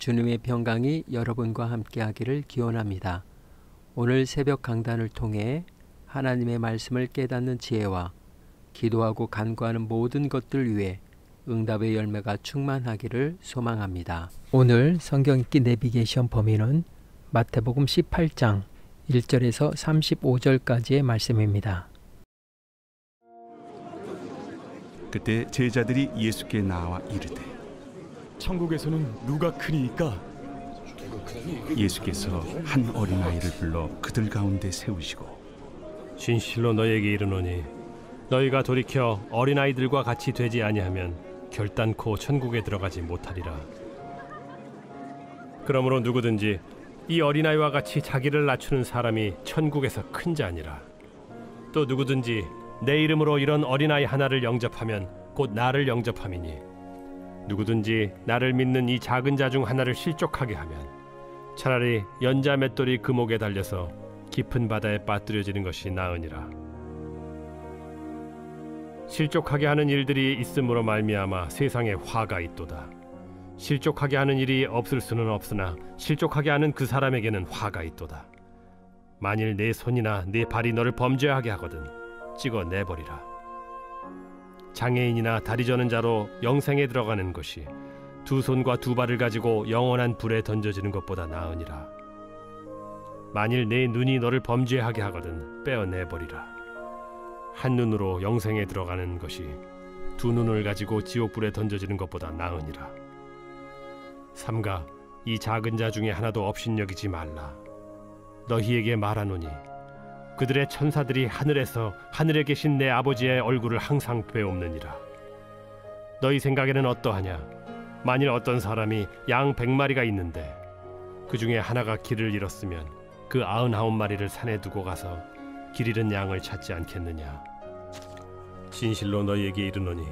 주님의 평강이 여러분과 함께하기를 기원합니다. 오늘 새벽 강단을 통해 하나님의 말씀을 깨닫는 지혜와 기도하고 간구하는 모든 것들 위해 응답의 열매가 충만하기를 소망합니다. 오늘 성경 읽기 내비게이션 범위는 마태복음 18장 1절에서 35절까지의 말씀입니다. 그때 제자들이 예수께 나와 이르되 천국에서는 누가 크니이까? 예수께서 한 어린아이를 불러 그들 가운데 세우시고 진실로 너희에게 이르노니 너희가 돌이켜 어린아이들과 같이 되지 아니하면 결단코 천국에 들어가지 못하리라. 그러므로 누구든지 이 어린아이와 같이 자기를 낮추는 사람이 천국에서 큰 자니라. 또 누구든지 내 이름으로 이런 어린아이 하나를 영접하면 곧 나를 영접함이니 누구든지 나를 믿는 이 작은 자 중 하나를 실족하게 하면 차라리 연자 맷돌이 그 목에 달려서 깊은 바다에 빠뜨려지는 것이 나으니라. 실족하게 하는 일들이 있음으로 말미암아 세상에 화가 있도다. 실족하게 하는 일이 없을 수는 없으나 실족하게 하는 그 사람에게는 화가 있도다. 만일 내 손이나 내 발이 너를 범죄하게 하거든 찍어 내버리라. 장애인이나 다리 저는 자로 영생에 들어가는 것이 두 손과 두 발을 가지고 영원한 불에 던져지는 것보다 나으니라. 만일 내 눈이 너를 범죄하게 하거든 빼어내버리라. 한 눈으로 영생에 들어가는 것이 두 눈을 가지고 지옥불에 던져지는 것보다 나으니라. 삼가 이 작은 자 중에 하나도 업신여기지 말라. 너희에게 말하노니 그들의 천사들이 하늘에서 하늘에 계신 내 아버지의 얼굴을 항상 뵈옵느니라. 너희 생각에는 어떠하냐? 만일 어떤 사람이 양 100마리가 있는데 그 중에 하나가 길을 잃었으면 그 99마리를 산에 두고 가서 길 잃은 양을 찾지 않겠느냐? 진실로 너희에게 이르노니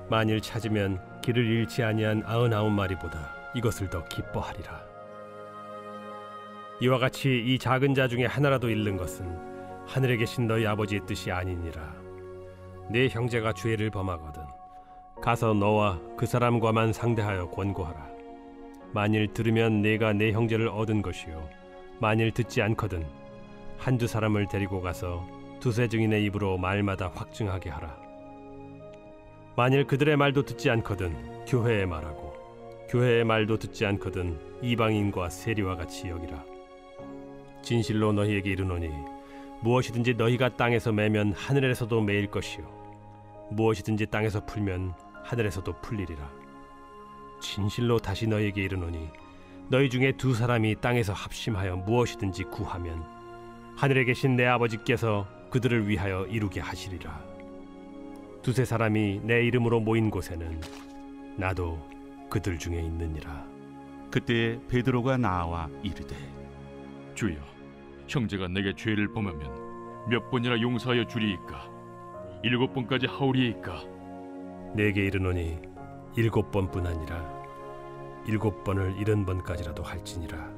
만일 찾으면 길을 잃지 아니한 99마리보다 이것을 더 기뻐하리라. 이와 같이 이 작은 자 중에 하나라도 잃는 것은 하늘에 계신 너희 아버지의 뜻이 아니니라. 네 형제가 죄를 범하거든 가서 너와 그 사람과만 상대하여 권고하라. 만일 들으면 네가 네 형제를 얻은 것이요 만일 듣지 않거든 한두 사람을 데리고 가서 두세 증인의 입으로 말마다 확증하게 하라. 만일 그들의 말도 듣지 않거든 교회의 말하고 교회의 말도 듣지 않거든 이방인과 세리와 같이 여기라. 진실로 너희에게 이르노니 무엇이든지 너희가 땅에서 매면 하늘에서도 매일 것이요 무엇이든지 땅에서 풀면 하늘에서도 풀리리라. 진실로 다시 너희에게 이르노니 너희 중에 두 사람이 땅에서 합심하여 무엇이든지 구하면 하늘에 계신 내 아버지께서 그들을 위하여 이루게 하시리라. 두세 사람이 내 이름으로 모인 곳에는 나도 그들 중에 있느니라. 그때 베드로가 나와 이르되 주여, 형제가 내게 죄를 범하면 몇 번이나 용서하여 주리이까? 7번까지 하오리이까? 내게 이르노니 7번뿐 아니라 7번을 70번까지라도 할지니라.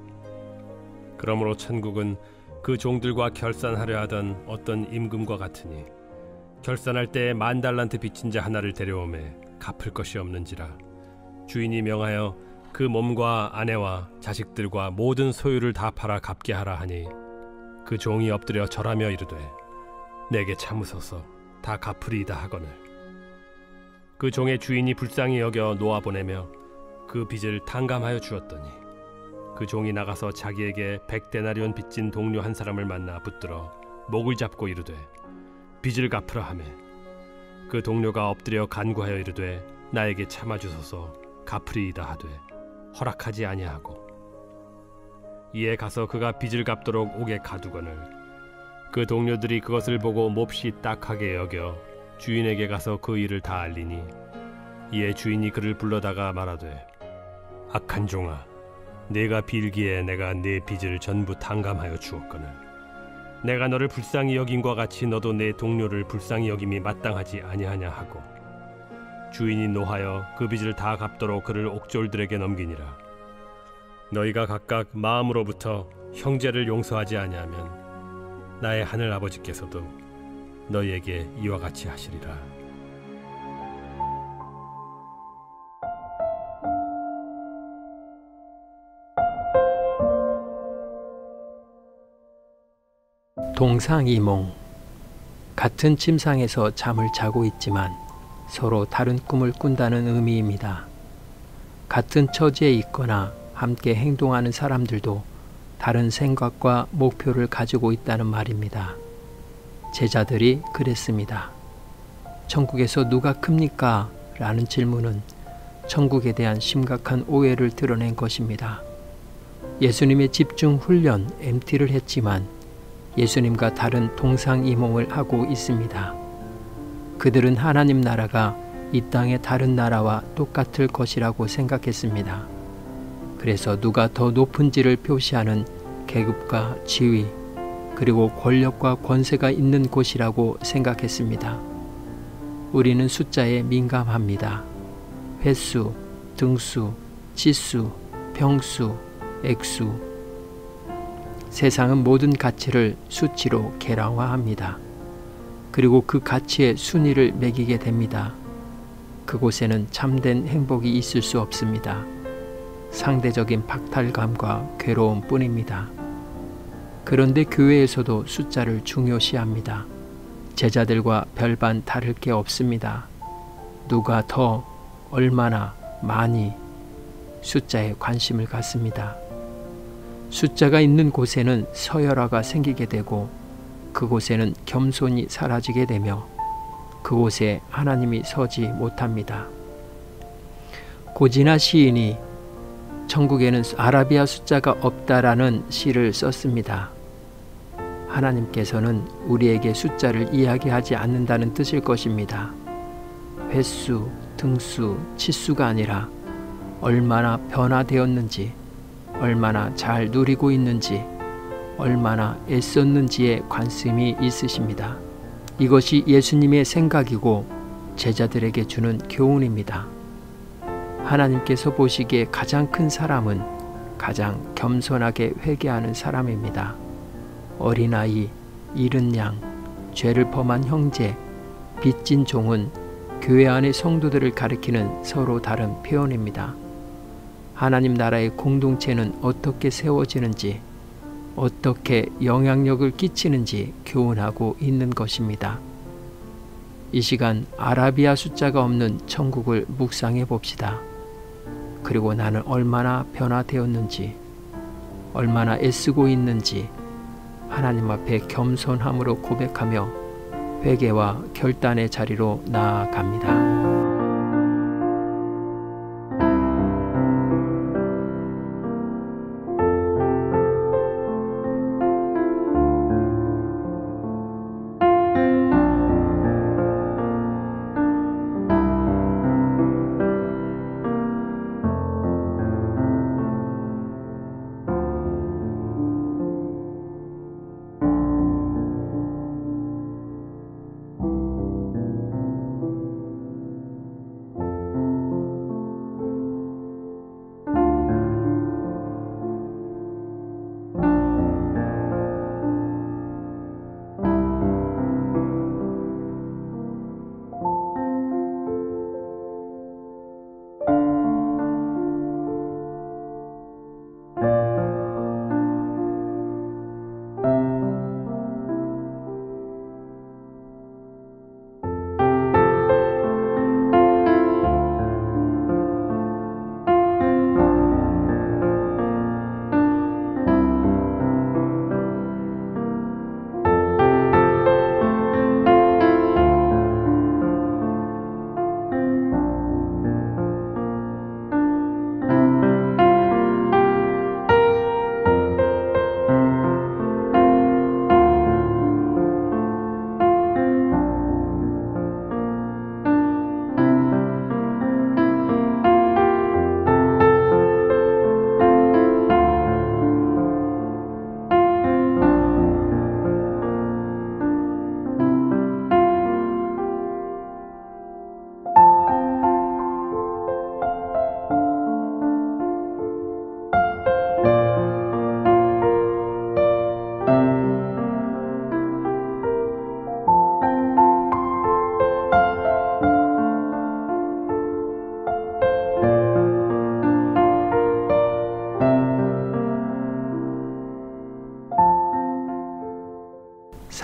그러므로 천국은 그 종들과 결산하려 하던 어떤 임금과 같으니 결산할 때 10,000달란트 빚진 자 하나를 데려오매 갚을 것이 없는지라. 주인이 명하여 그 몸과 아내와 자식들과 모든 소유를 다 팔아 갚게 하라 하니 그 종이 엎드려 절하며 이르되 내게 참으소서 다 갚으리이다 하거늘 그 종의 주인이 불쌍히 여겨 놓아보내며 그 빚을 탕감하여 주었더니 그 종이 나가서 자기에게 100데나리온 빚진 동료 한 사람을 만나 붙들어 목을 잡고 이르되 빚을 갚으라 하매 그 동료가 엎드려 간구하여 이르되 나에게 참아주소서 갚으리이다 하되 허락하지 아니하고 이에 가서 그가 빚을 갚도록 옥에 가두거늘 그 동료들이 그것을 보고 몹시 딱하게 여겨 주인에게 가서 그 일을 다 알리니 이에 주인이 그를 불러다가 말하되 악한 종아, 네가 빌기에 내가 네 빚을 전부 탕감하여 주었거늘 내가 너를 불쌍히 여김과 같이 너도 내 동료를 불쌍히 여김이 마땅하지 아니하냐 하고 주인이 노하여 그 빚을 다 갚도록 그를 옥졸들에게 넘기니라. 너희가 각각 마음으로부터 형제를 용서하지 아니하면 나의 하늘 아버지께서도 너희에게 이와 같이 하시리라. 동상이몽. 같은 침상에서 잠을 자고 있지만 서로 다른 꿈을 꾼다는 의미입니다. 같은 처지에 있거나 함께 행동하는 사람들도 다른 생각과 목표를 가지고 있다는 말입니다. 제자들이 그랬습니다. 천국에서 누가 큽니까? 라는 질문은 천국에 대한 심각한 오해를 드러낸 것입니다. 예수님의 집중 훈련 MT를 했지만 예수님과 다른 동상이몽을 하고 있습니다. 그들은 하나님 나라가 이 땅의 다른 나라와 똑같을 것이라고 생각했습니다. 그래서 누가 더 높은지를 표시하는 계급과 지위, 그리고 권력과 권세가 있는 곳이라고 생각했습니다. 우리는 숫자에 민감합니다. 횟수, 등수, 치수, 평수, 액수. 세상은 모든 가치를 수치로 계량화합니다. 그리고 그 가치의 순위를 매기게 됩니다. 그곳에는 참된 행복이 있을 수 없습니다. 상대적인 박탈감과 괴로움 뿐입니다. 그런데 교회에서도 숫자를 중요시합니다. 제자들과 별반 다를 게 없습니다. 누가 더, 얼마나, 많이 숫자에 관심을 갖습니다. 숫자가 있는 곳에는 서열화가 생기게 되고 그곳에는 겸손이 사라지게 되며 그곳에 하나님이 서지 못합니다. 고진아 시인이 천국에는 아라비아 숫자가 없다라는 시를 썼습니다. 하나님께서는 우리에게 숫자를 이야기하지 않는다는 뜻일 것입니다. 횟수, 등수, 치수가 아니라 얼마나 변화되었는지, 얼마나 잘 누리고 있는지, 얼마나 애썼는지에 관심이 있으십니다. 이것이 예수님의 생각이고 제자들에게 주는 교훈입니다. 하나님께서 보시기에 가장 큰 사람은 가장 겸손하게 회개하는 사람입니다. 어린아이, 잃은 양, 죄를 범한 형제, 빚진 종은 교회 안의 성도들을 가리키는 서로 다른 표현입니다. 하나님 나라의 공동체는 어떻게 세워지는지, 어떻게 영향력을 끼치는지 교훈하고 있는 것입니다. 이 시간 아라비아 숫자가 없는 천국을 묵상해 봅시다. 그리고 나는 얼마나 변화되었는지, 얼마나 애쓰고 있는지 하나님 앞에 겸손함으로 고백하며 회개와 결단의 자리로 나아갑니다.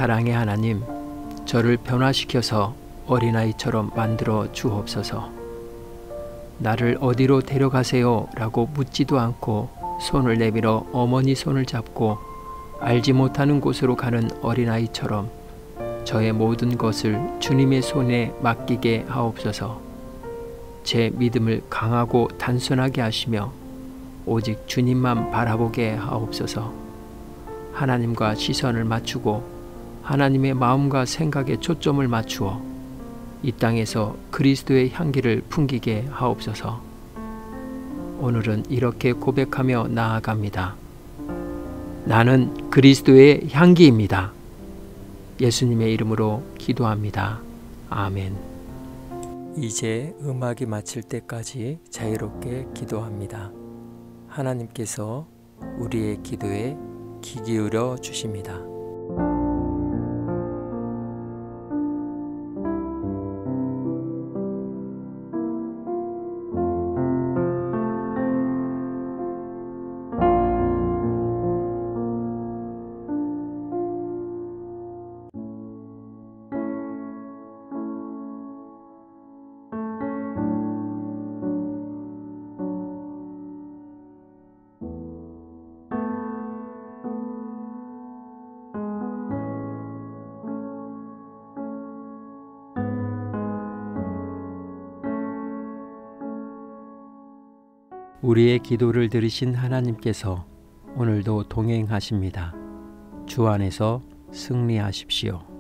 사랑의 하나님, 저를 변화시켜서 어린아이처럼 만들어 주옵소서. 나를 어디로 데려가세요? 라고 묻지도 않고 손을 내밀어 어머니 손을 잡고 알지 못하는 곳으로 가는 어린아이처럼 저의 모든 것을 주님의 손에 맡기게 하옵소서. 제 믿음을 강하고 단순하게 하시며 오직 주님만 바라보게 하옵소서. 하나님과 시선을 맞추고 하나님의 마음과 생각에 초점을 맞추어 이 땅에서 그리스도의 향기를 풍기게 하옵소서. 오늘은 이렇게 고백하며 나아갑니다. 나는 그리스도의 향기입니다. 예수님의 이름으로 기도합니다. 아멘. 이제 음악이 마칠 때까지 자유롭게 기도합니다. 하나님께서 우리의 기도에 귀 기울여 주십니다. 우리의 기도를 들으신 하나님께서 오늘도 동행하십니다. 주 안에서 승리하십시오.